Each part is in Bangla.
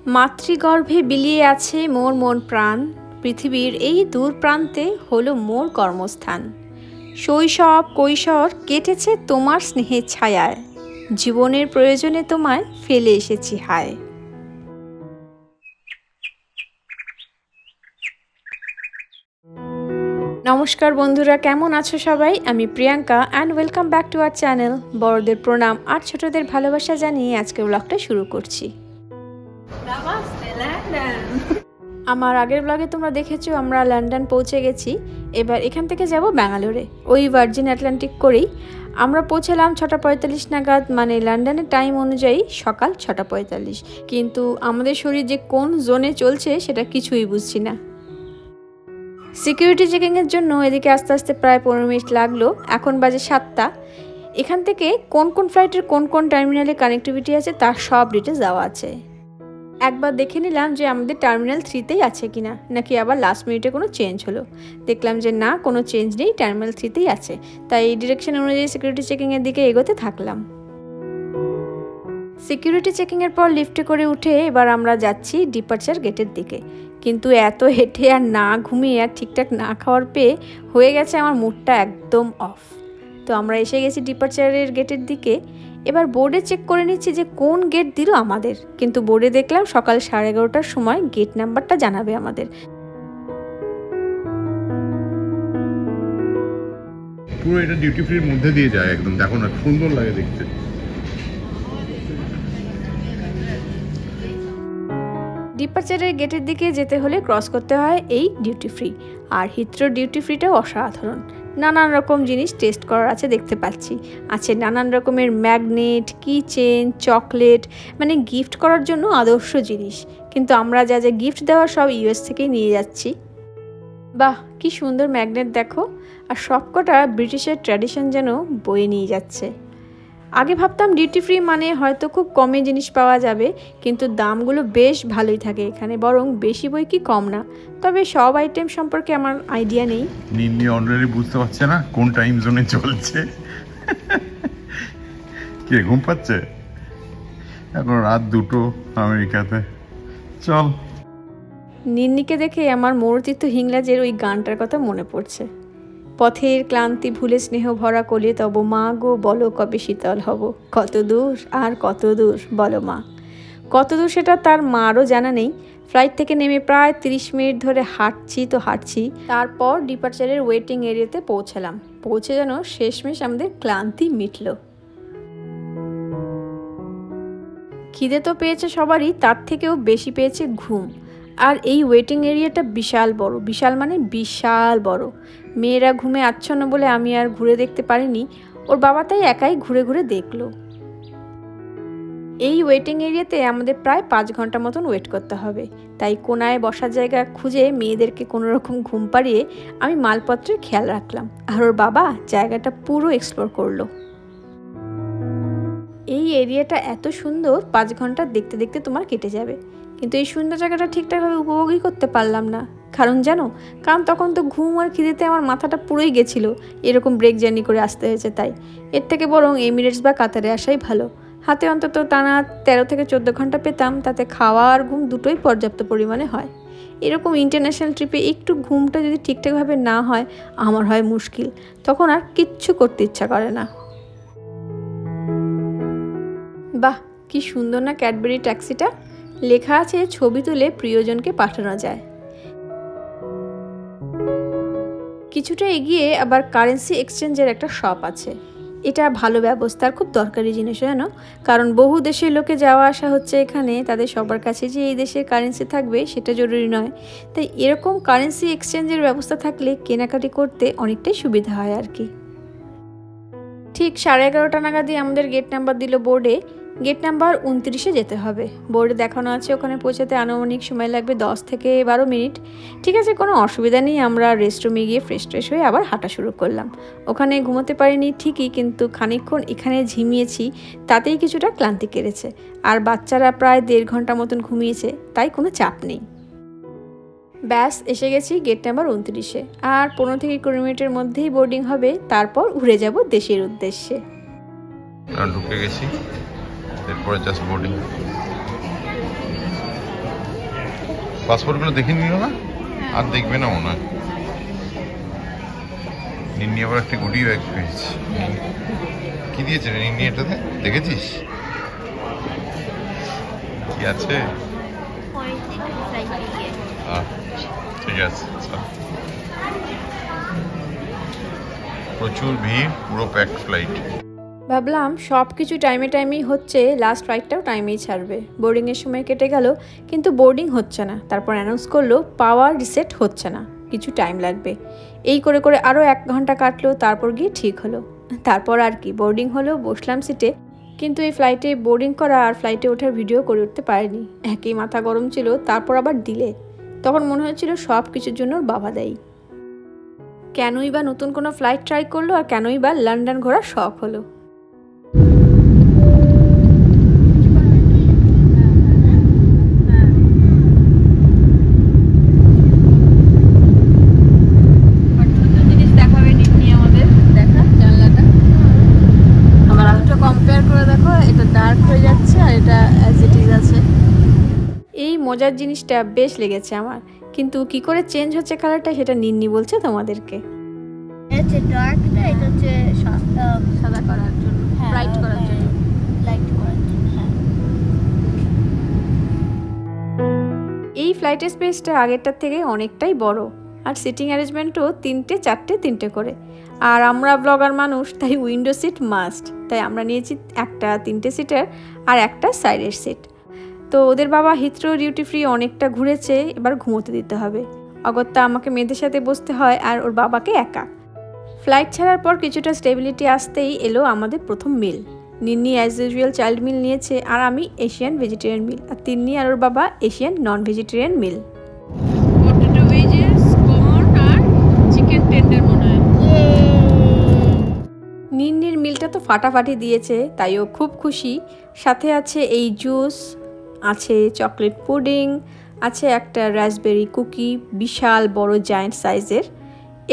মাতৃগর্ভে বিলিয়ে আছে মোর মন প্রাণ, পৃথিবীর এই দূর প্রান্তে হলো মোর কর্মস্থান। শৈশব কৈশোর কেটেছে তোমার স্নেহের ছায়ায়, জীবনের প্রয়োজনে তোমায় ফেলে এসেছি হায়। নমস্কার বন্ধুরা, কেমন আছো সবাই? আমি Priyanka and welcome back to our channel. বড়দের প্রণাম আর ছোটদের ভালোবাসা জানিয়ে আজকে ব্লগটা শুরু করছি। আমার আগের ব্লগে তোমরা দেখেছো আমরা লন্ডন পৌঁছে গেছি। এবার এখান থেকে যাব ব্যাঙ্গালোরে, ওই ভার্জিন আটলান্টিক করেই। আমরা পৌঁছালাম 6:45 নাগাদ, মানে লন্ডনের টাইম অনুযায়ী সকাল 6:45। কিন্তু আমাদের শরীর যে কোন জোনে চলছে সেটা কিছুই বুঝছি না। সিকিউরিটি চেকিংয়ের জন্য এদিকে আস্তে আস্তে প্রায় 15 মিনিট লাগলো। এখন বাজে 7টা। এখান থেকে কোন কোন ফ্লাইটের কোন কোন টার্মিনালে কানেক্টিভিটি আছে তার সব ডিটেলস দেওয়া আছে। একবার দেখে নিলাম যে আমাদের টার্মিনাল 3তেই আছে কিনা, নাকি আবার লাস্ট মিনিটে কোনো চেঞ্জ হলো। দেখলাম যে না, কোনো চেঞ্জ নেই, টার্মিনাল 3তেই আছে। তাই এই ডিরেকশন অনুযায়ী সিকিউরিটি চেকিংয়ের দিকে এগোতে থাকলাম। সিকিউরিটি চেকিংয়ের পর লিফটে করে উঠে এবার আমরা যাচ্ছি ডিপার্চার গেটের দিকে। কিন্তু এত হেঁটে আর না ঘুমিয়ে আর ঠিকঠাক না খাওয়ার পেয়ে হয়ে গেছে আমার মুডটা একদম অফ। তো আমরা এসে গেছি ডিপার্চারের গেটের দিকে। এবার বোর্ডে চেক করে নিচ্ছি যে কোন গেট দিল আমাদের, কিন্তু বোর্ডে দেখলাম সকাল 11:30টার সময় গেট নাম্বারটা জানাবে আমাদের। পুরো এটা ডিউটি ফ্রির মধ্যে দিয়ে যায় একদম, দেখো না সুন্দর লাগে দেখতে। ডিপার্চারের গেটের দিকে যেতে হলে ক্রস করতে হয় এই ডিউটি ফ্রি। আর হিথ্রো ডিউটি ফ্রিটাও অসাধারণ, নানান রকম জিনিস টেস্ট করার আছে দেখতে পাচ্ছি। আছে নানান রকমের ম্যাগনেট, কি চেন, চকলেট, মানে গিফট করার জন্য আদর্শ জিনিস। কিন্তু আমরা যা যা গিফট দেওয়ার সব ইউএস থেকেই নিয়ে যাচ্ছি। বাহ, কি সুন্দর ম্যাগনেট দেখো! আর সবকটা ব্রিটিশের ট্র্যাডিশন যেন বয়ে নিয়ে যাচ্ছে। আগে ভাবতাম ডিউটি ফ্রি মানে হয়তো খুব কমে জিনিস পাওয়া যাবে, কিন্তু দামগুলো বেশ ভালোই থাকে এখানে, বরং বেশি বই কি কম না। তবে সব আইটেম সম্পর্কে আমার আইডিয়া নেই। নিন্নি অলরেডি বুঝতে পারছে না কোন টাইম জোনে চলছে। কে ঘুম পাচ্ছে? এখন রাত 2টো আমেরিকাতে। চল। নিন্নিকে দেখে আমার মরুতীর্থ হিংলাজের ওই গানটার কথা মনে পড়ছে। পথের ক্লান্তি ভুলে স্নেহ ভরা কোলে তব মা গো, বলো কবে শীতল হব, কত দূর আর কত দূর বলো মা। কত দূর সেটা তার মারও জানা নেই। ফ্লাইট থেকে নেমে প্রায় 30 মিনিট ধরে হাঁটছি। তারপর ডিপার্চারের ওয়েটিং এরিয়াতে পৌঁছালাম। পৌঁছে যেন শেষমেশ আমাদের ক্লান্তি মিটল। খিদে তো পেয়েছে সবারই, তার থেকেও বেশি পেয়েছে ঘুম। আর এই ওয়েটিং এরিয়াটা বিশাল বড়, বিশাল মানে বিশাল বড়। মেয়েরা ঘুমে আচ্ছন্ন বলে আমি আর ঘুরে দেখতে পারিনি, ওর বাবা তাই একাই ঘুরে ঘুরে দেখলো। এই ওয়েটিং এরিয়াতে আমাদের প্রায় 5 ঘন্টা মতন ওয়েট করতে হবে। তাই কোনায় বসার জায়গা খুঁজে মেয়েদেরকে কোনো রকম ঘুম পাড়িয়ে আমি মালপত্রের খেয়াল রাখলাম, আর ওর বাবা জায়গাটা পুরো এক্সপ্লোর করলো। এই এরিয়াটা এত সুন্দর, 5 ঘন্টা দেখতে দেখতে তোমার কেটে যাবে। কিন্তু এই সুন্দর জায়গাটা ঠিকঠাকভাবে উপভোগই করতে পারলাম না। কারণ তখন তো ঘুম আর খিদেতে আমার মাথাটা পুরোই গেছিলো। এরকম ব্রেক জার্নি করে আসতে হয়েছে। তাই এর থেকে বরং এমিরেটস বা কাতারে আসাই ভালো। হাতে অন্তত টানা 13 থেকে 14 ঘন্টা পেতাম, তাতে খাওয়া আর ঘুম দুটোই পর্যাপ্ত পরিমাণে হয়। এরকম ইন্টারন্যাশনাল ট্রিপে একটু ঘুমটা যদি ঠিকঠাকভাবে না হয় আমার হয় মুশকিল, তখন আর কিচ্ছু করতে ইচ্ছা করে না। বাহ, কি সুন্দর না ক্যাডবেরি ট্যাক্সিটা! লেখা আছে ছবি তুলে প্রিয়জনকে পাঠানো যায়। কিছুটা এগিয়ে আবার কারেন্সি এক্সচেঞ্জের একটা শপ আছে। এটা ভালো ব্যবস্থার খুব দরকারি জিনিস জানো, কারণ বহু দেশের লোকে যাওয়া আসা হচ্ছে এখানে। তাদের সবার কাছে যে এই দেশের কারেন্সি থাকবে সেটা জরুরি নয়। তাই এরকম কারেন্সি এক্সচেঞ্জের ব্যবস্থা থাকলে কেনাকাটি করতে অনেকটাই সুবিধা হয় আর কি। ঠিক 11:30 নাগাদই আমাদের গেট নাম্বার দিল বোর্ডে। গেট নাম্বার 29-এ যেতে হবে। বোর্ডে দেখানো আছে ওখানে পৌঁছাতে আনুমানিক সময় লাগবে 10 থেকে 12 মিনিট। ঠিক আছে, কোনো অসুবিধা নেই। আমরা রেস্টরুমে গিয়ে ফ্রেশ হয়ে আবার হাঁটা শুরু করলাম। ওখানে ঘুমোতে পারিনি ঠিকই, কিন্তু খানিকক্ষণ এখানে ঝিমিয়েছি, তাতেই কিছুটা ক্লান্তি কেড়েছে। আর বাচ্চারা প্রায় 1.5 ঘন্টা মতন ঘুমিয়েছে, তাই কোনো চাপ নেই। ব্যাস, এসে গেছি গেট নাম্বার 29-এ। আর 15 থেকে 20 মিনিটের মধ্যেই বোর্ডিং হবে, তারপর উড়ে যাব দেশের উদ্দেশ্যে। ঢুকে গেছি, এরপরে জাস্ট বোর্ডিং। পাসপোর্টগুলো দেখে নিল না, আর দেখবে না মনে হয়। নিন্নি আবার একটা গুডি ব্যাগ পেয়েছি। কি দিয়েছে রে নিন্নি এটাতে, দেখেছিস কি আছে? ঠিক আছে, প্রচুর ভিড়, পুরো প্যাকড ফ্লাইট। ভাবলাম সব কিছু টাইমে টাইমেই হচ্ছে, লাস্ট ফ্লাইটটাও টাইমেই ছাড়বে। বোর্ডিংয়ের সময় কেটে গেল, কিন্তু বোর্ডিং হচ্ছে না। তারপর অ্যানাউন্স করলো পাওয়ার রিসেট হচ্ছে না, কিছু টাইম লাগবে। এই করে করে আরও 1 ঘন্টা কাটলো, তারপর গিয়ে ঠিক হলো। তারপর আর কি, বোর্ডিং হলো, বসলাম সিটে। কিন্তু এই ফ্লাইটে বোর্ডিং করা আর ফ্লাইটে ওঠার ভিডিও করে উঠতে পারিনি, একই মাথা গরম ছিল। তারপর আবার ডিলে, তখন মনে হচ্ছিল সব কিছুর জন্য ওর বাবা দায়ী। কেনই বা নতুন কোনো ফ্লাইট ট্রাই করলো, আর কেনই বা লন্ডন ঘোরার শখ হলো। এই মজার জিনিসটা বেশ লেগেছে আমার, কিন্তু কি করে চেঞ্জ হচ্ছে কালারটা সেটা নিন্নি বলছে তোমাদেরকে। এটা ডার্ক না, এটা হচ্ছে সাদা করার জন্য, ব্রাইট করার জন্য, লাইট করার জন্য। এই ফ্লাইটের স্পেসটা আগেরটার থেকে অনেকটাই বড়, আর সিটিং অ্যারেঞ্জমেন্টও 3টে 4টে 3টে করে। আর আমরা ব্লগার মানুষ, তাই উইন্ডো সিট মাস্ট। তাই আমরা নিয়েছি একটা 3টে সিটের আর একটা সাইডের সিট। তো ওদের বাবা হিথ্রো ডিউটি ফ্রি অনেকটা ঘুরেছে, এবার ঘুমোতে দিতে হবে। অগত্যা আমাকে মেয়েদের সাথে বসতে হয়, আর ওর বাবাকে একা। ফ্লাইট ছাড়ার পর কিছুটা স্টেবিলিটি আসতেই এলো আমাদের প্রথম মিল। নিন্নি অ্যাজ ইউজুয়াল চাইল্ড মিল নিয়েছে, আর আমি এশিয়ান ভেজিটেরিয়ান মিল, আর তিন্নি আর ওর বাবা এশিয়ান নন ভেজিটেরিয়ান মিল। পটেটো ভেজেস, কর্ন আর চিকেন টেন্ডার মনে হয়। নিন্নির মিলটা তো ফাটাফাটি দিয়েছে, তাই ও খুব খুশি। সাথে আছে এই জুস, আছে চকলেট পুডিং, আছে একটা রাসবেরি কুকি, বিশাল বড় জায়ান্ট সাইজের,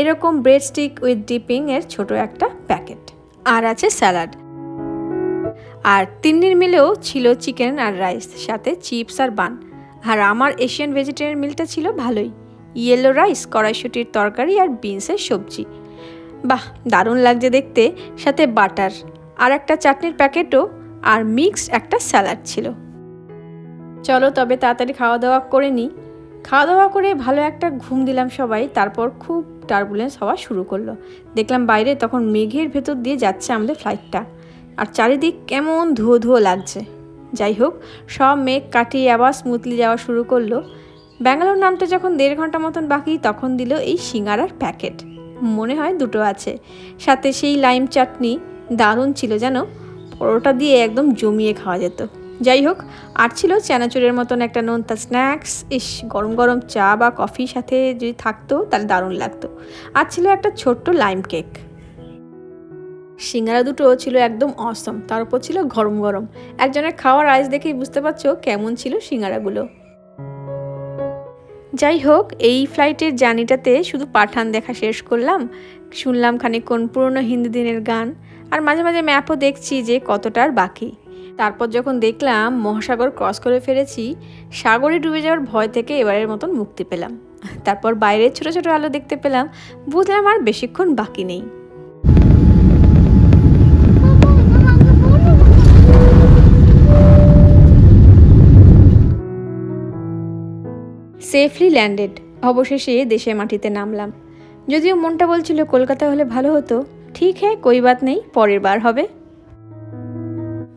এরকম ব্রেড স্টিক উইথ ডিপিং এর ছোট একটা প্যাকেট, আর আছে স্যালাড। আর তিন্নির মিলেও ছিল চিকেন আর রাইস, সাথে চিপস আর বান। আর আমার এশিয়ান ভেজিটেরিয়ান মিলটা ছিল ভালোই, ইয়েলো রাইস, কড়াইশুটির তরকারি আর বিনসের সবজি। বাহ, দারুণ লাগছে দেখতে। সাথে বাটার আর একটা চাটনির প্যাকেটও, আর মিক্সড একটা স্যালাড ছিল। চলো তবে তাড়াতাড়ি খাওয়া দাওয়া করে নিই। খাওয়া দাওয়া করে ভালো একটা ঘুম দিলাম সবাই। তারপর খুব টার্বুলেন্স হওয়া শুরু করলো। দেখলাম বাইরে তখন মেঘের ভেতর দিয়ে যাচ্ছে আমাদের ফ্লাইটটা, আর চারিদিক কেমন ধুয়ো ধুয়ো লাগছে। যাই হোক, সব মেঘ কাটিয়ে আবার স্মুথলি যাওয়া শুরু করলো। ব্যাঙ্গালোর নামতে যখন 1.5 ঘন্টা মতন বাকি, তখন দিল এই সিঙ্গারার প্যাকেট, মনে হয় 2টো আছে, সাথে সেই লাইম চাটনি। দারুণ ছিল যেন, পরোটা দিয়ে একদম জমিয়ে খাওয়া যেত। যাই হোক, আর ছিল চানাচুরের মতন একটা নোনতা স্ন্যাক্স। ইস, গরম গরম চা বা কফির সাথে যদি থাকতো তাহলে দারুণ লাগতো। আর ছিল একটা ছোট্ট লাইম কেক। সিঙ্গারা দুটো ছিল একদম অসম, তার উপর ছিল গরম গরম। একজনের খাওয়ার আইস দেখেই বুঝতে পারছো কেমন ছিল সিঙ্গারাগুলো। যাই হোক, এই ফ্লাইটের জার্নিটাতে শুধু পাঠান দেখা শেষ করলাম, শুনলাম খানিকক্ষণ পুরনো হিন্দি দিনের গান, আর মাঝে মাঝে ম্যাপও দেখছি যে কতটার বাকি। তারপর যখন দেখলাম মহাসাগর ক্রস করে ফেলেছি, সাগরে ডুবে যাওয়ার ভয় থেকে এবারের মতন মুক্তি পেলাম। তারপর বাইরে ছোট ছোট আলো দেখতে পেলাম, বুঝলাম আর বেশিক্ষণ বাকি নেই। সেফলি ল্যান্ডেড, অবশেষে দেশের মাটিতে নামলাম। যদিও মনটা বলছিল কলকাতা হলে ভালো হতো। ঠিক হ্যাঁ, কোই বাত নেই, পরের বার হবে।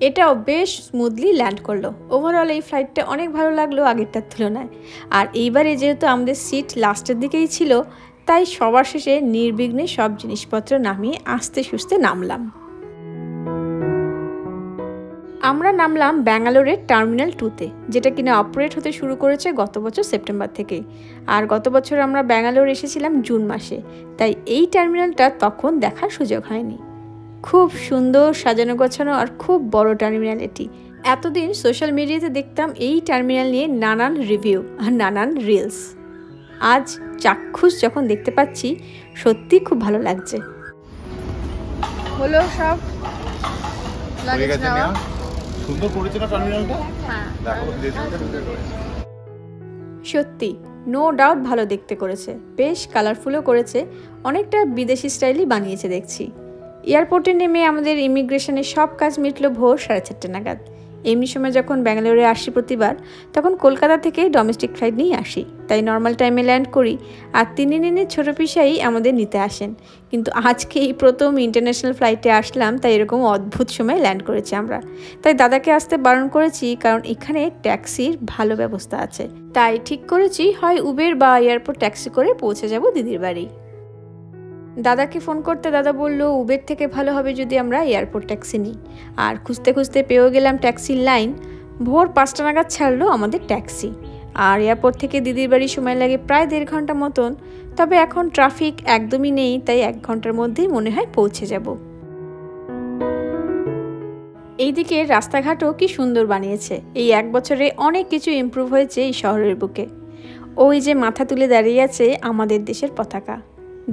এটাও বেশ স্মুথলি ল্যান্ড করলো। ওভারঅল এই ফ্লাইটটা অনেক ভালো লাগলো আগেরটার তুলনায়। আর এইবারে যেহেতু আমাদের সিট লাস্টের দিকেই ছিল, তাই সবার শেষে নির্বিঘ্নে সব জিনিসপত্র নামিয়ে আস্তে সুস্তে নামলাম। আমরা নামলাম ব্যাঙ্গালোরের টার্মিনাল 2-তে, যেটা কিনা অপারেট হতে শুরু করেছে গত বছর সেপ্টেম্বর থেকেই। আর গত বছর আমরা ব্যাঙ্গালোর এসেছিলাম জুন মাসে, তাই এই টার্মিনালটা তখন দেখার সুযোগ হয়নি। খুব সুন্দর সাজানো গোছানো আর খুব বড় টার্মিনাল এটি। এতদিন সোশ্যাল মিডিয়াতে দেখতাম এই টার্মিনাল নিয়ে নানান রিভিউ আর নানান রিলস। আজ চাক্ষুষ যখন দেখতে পাচ্ছি, সত্যি খুব ভালো লাগছে। হলো সব লাগেজ নেওয়া। সুন্দর করেছে না টার্মিনালটা? হ্যাঁ, সত্যি নো ডাউট ভালো দেখতে করেছে, বেশ কালারফুলও করেছে, অনেকটা বিদেশি স্টাইলই বানিয়েছে দেখছি। এয়ারপোর্টে নেমে আমাদের ইমিগ্রেশনের সব কাজ মিটল ভোর 4:30 নাগাদ। এমনি সময় যখন ব্যাঙ্গালোরে আসি প্রতিবার, তখন কলকাতা থেকে ডোমেস্টিক ফ্লাইট নিয়ে আসি, তাই নর্মাল টাইমে ল্যান্ড করি। আর 3 দিনের ছোটো পিসাই আমাদের নিতে আসেন, কিন্তু আজকে এই প্রথম ইন্টারন্যাশনাল ফ্লাইটে আসলাম, তাই এরকম অদ্ভুত সময় ল্যান্ড করেছি আমরা। তাই দাদাকে আসতে বারণ করেছি, কারণ এখানে ট্যাক্সির ভালো ব্যবস্থা আছে। তাই ঠিক করেছি হয় উবের বা এয়ারপোর্ট ট্যাক্সি করে পৌঁছে যাব দিদির বাড়ি। দাদাকে ফোন করতে দাদা বলল উবের থেকে ভালো হবে যদি আমরা এয়ারপোর্ট ট্যাক্সি নিই। আর খুঁজতে খুঁজতে পেয়েও গেলাম ট্যাক্সির লাইন। ভোর 5টা নাগাদ ছাড়লো আমাদের ট্যাক্সি। আর এয়ারপোর্ট থেকে দিদির বাড়ি সময় লাগে প্রায় 1.5 ঘন্টা মতন। তবে এখন ট্রাফিক একদমই নেই, তাই 1 ঘন্টার মধ্যেই মনে হয় পৌঁছে যাব। এইদিকে রাস্তাঘাটও কি সুন্দর বানিয়েছে। এই 1 বছরে অনেক কিছু ইমপ্রুভ হয়েছে এই শহরের বুকে। ওই যে মাথা তুলে দাঁড়িয়ে আছে আমাদের দেশের পতাকা।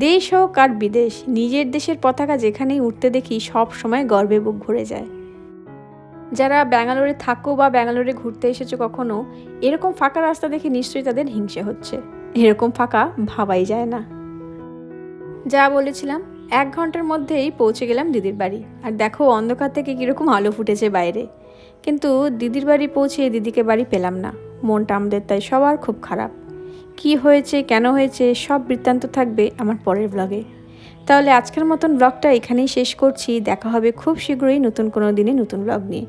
দেশ হোক আর বিদেশ, নিজের দেশের পতাকা যেখানেই উঠতে দেখি সব সময় গর্বে বুক ভরে যায়। যারা ব্যাঙ্গালোরে থাকো বা ব্যাঙ্গালোরে ঘুরতে এসেছো কখনো, এরকম ফাঁকা রাস্তা দেখে নিশ্চয়ই তাদের হিংসে হচ্ছে। এরকম ফাঁকা ভাবাই যায় না। যা বলেছিলাম 1 ঘন্টার মধ্যেই পৌঁছে গেলাম দিদির বাড়ি। আর দেখো অন্ধকার থেকে কীরকম আলো ফুটেছে বাইরে। কিন্তু দিদির বাড়ি পৌঁছে দিদিকে বাড়ি পেলাম না। মনটা আমাদের তাই সবার খুব খারাপ। কি হয়েছে, কেন হয়েছে, সব বৃত্তান্ত থাকবে আমার পরের ব্লগে। তাহলে আজকের মতন ব্লগটা এখানেই শেষ করছি। দেখা হবে খুব শীঘ্রই নতুন কোনো দিনে নতুন ব্লগ নিয়ে।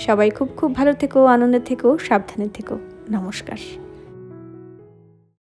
সবাই খুব খুব ভালো থেকো, আনন্দে থেকো, সাবধানে থেকো। নমস্কার।